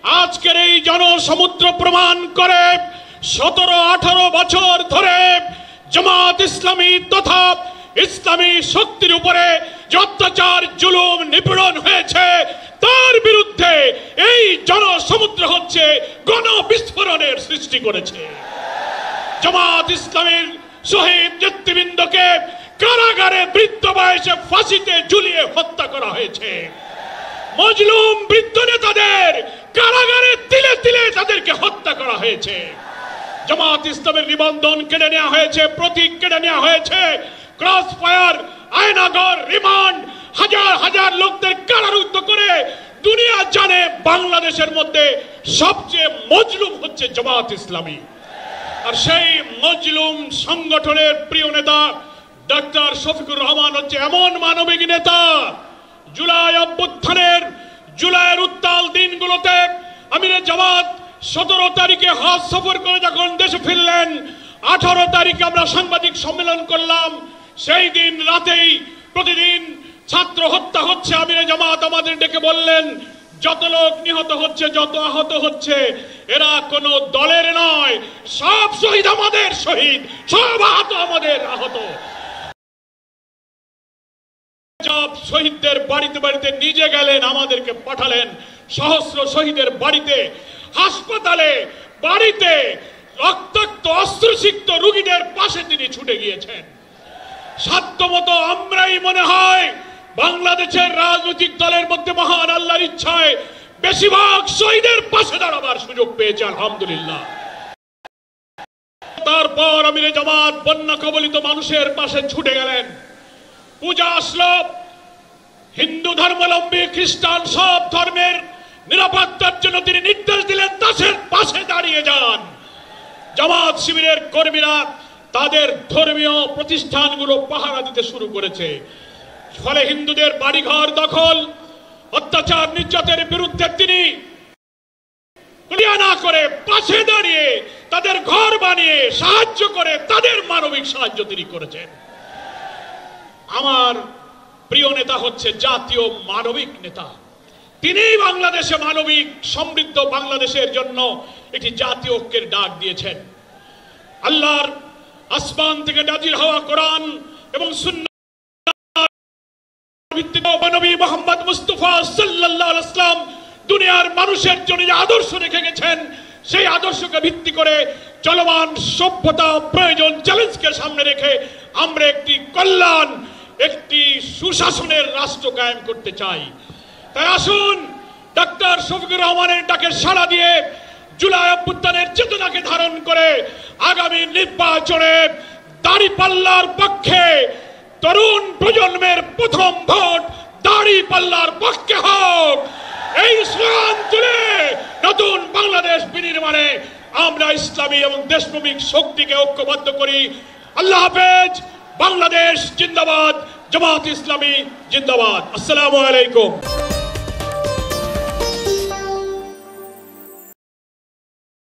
আজকের এই জনসমুদ্র প্রমাণ করে 17-18 বছর ধরে জামাত ইসলামী তথা ইসলামী শক্তির উপরে যে অত্যাচার জুলুম নিপীড়ন হয়েছে তার বিরুদ্ধে এই জনসমুদ্র হচ্ছে গণবিস্ফোরণের সৃষ্টি করেছে। জামাত ইসলামীর শহীদ নেতৃবৃন্দকে কারাগারে বৃদ্ধ বয়সে ফাঁসিতে ঝুলিয়ে হত্যা করা হয়েছে। মজলুম বৃদ্ধ নেতাদের কারাগারে তিলে তিলে তাদেরকে হত্যা করা হয়েছে। জামাত ইসলামের নিবন্ধন কেড়ে নেওয়া হয়েছে, প্রতীক কেড়ে নেওয়া হয়েছে, ক্রস ফায়ার, আয়নাগর, রিমান্ড, হাজার হাজার লোকদের কারারুদ্ধ করে দুনিয়া জানে বাংলাদেশের মধ্যে সবচেয়ে মজলুম হচ্ছে জামাত ইসলামী। আর সেই মজলুম সংগঠনের প্রিয় নেতা ডক্টর শফিকুর রহমান হচ্ছে এমন মানবিক নেতা, জুলাই অভ্যুত্থানের জুলাইয়ের উত্তাল দিনগুলোতে আমিরে জামাত 17 তারিখে হজ সফর করে যখন দেশে ফিরলেন, 18 তারিখে আমরা সাংবাদিক সম্মেলন করলাম। সেই দিন রাতেই প্রতিদিন ছাত্র হত্যা হচ্ছে, আমিরে জামাত আমাদের ডেকে বললেন যত লোক নিহত হচ্ছে, যত আহত হচ্ছে, এরা কোনো দলের নয়, সব শহীদ আমাদের শহীদ, সব আহত আমাদের আহত। সব শহীদদের বাড়িতে বাড়িতে নিজে গেলেন, আমাদেরকে পাঠালেন সহস্র শহীদের বাড়িতে, হাসপাতালে, বাড়িতে রক্তাক্ত অস্ত্রসিক্ত রোগীদের পাশে তিনি ছুটে গিয়েছেন। সাধ্যমতো আমরাই মনে হয় বাংলাদেশের রাজনৈতিক দলের মধ্যে মহান আল্লাহর ইচ্ছায় বেশিরভাগ শহীদের পাশে দাঁড়াবার সুযোগ পেয়েছে, আলহামদুলিল্লাহ। তারপর আমিরে জামাত বন্যা কবলিত মানুষের পাশে ছুটে গেলেন। পূজা আসলো, হিন্দু ধর্মাবলম্বী খ্রিস্টান সব ধর্মের নিরাপত্তার জন্য তিনি নির্দেশ দিলেন তাদের পাশে দাঁড়িয়ে যান। জামাত শিবিরের কর্মীরা তাদের ধর্মীয় প্রতিষ্ঠানগুলো পাহারা দিতে শুরু করেছে। ফলে হিন্দুদের বাড়িঘর দখল, অত্যাচার নির্যাতনের বিরুদ্ধে তিনি না করে পাশে দাঁড়িয়ে তাদের ঘর বানিয়ে সাহায্য করে তাদের মানবিক সাহায্য তিনি করেছেন। আমার প্রিয় নেতা হচ্ছে জাতীয় মানবিক নেতা। তিনি বাংলাদেশে মানবিক সমৃদ্ধ বাংলাদেশের জন্য একটি জাতীয় ঐক্যের ডাক দিয়েছেন। আল্লাহর আসমান থেকে নাজিল হওয়া কোরআন এবং সুন্নাহ ভিত্তিক নবী মুহাম্মদ মুস্তাফা সাল্লাল্লাহু আলাইহি ওয়াসাল্লাম দুনিয়ার মানুষের জন্য যে আদর্শ রেখে গেছেন, সেই আদর্শকে ভিত্তি করে চলমান সভ্যতা প্রয়োজন চ্যালেঞ্জকে সামনে রেখে আমরা একটি কল্যাণ, একটি সুশাসনের রাষ্ট্র কায়েম করতে চাই। তাই আসুন ডক্টর শফিকুর রহমানের ডাকে সাড়া দিয়ে জুলাই অভ্যুত্থানের চেতনাকে ধারণ করে আগামী নির্বাচনে দাঁড়িপাল্লার পক্ষে তরুণ প্রজন্মের প্রথম ভোট দাঁড়িপাল্লার পক্ষে হোক। এই স্লোগান তুলে নতুন বাংলাদেশ বিনির্মাণে আমরা ইসলামী এবং দেশপ্রেমিক শক্তিকে ঐক্যবদ্ধ করি। আল্লাহ হাফেজ। বাংলাদেশ জিন্দাবাদ, জামাত ইসলামী জিন্দাবাদ। আসসালামু আলাইকুম।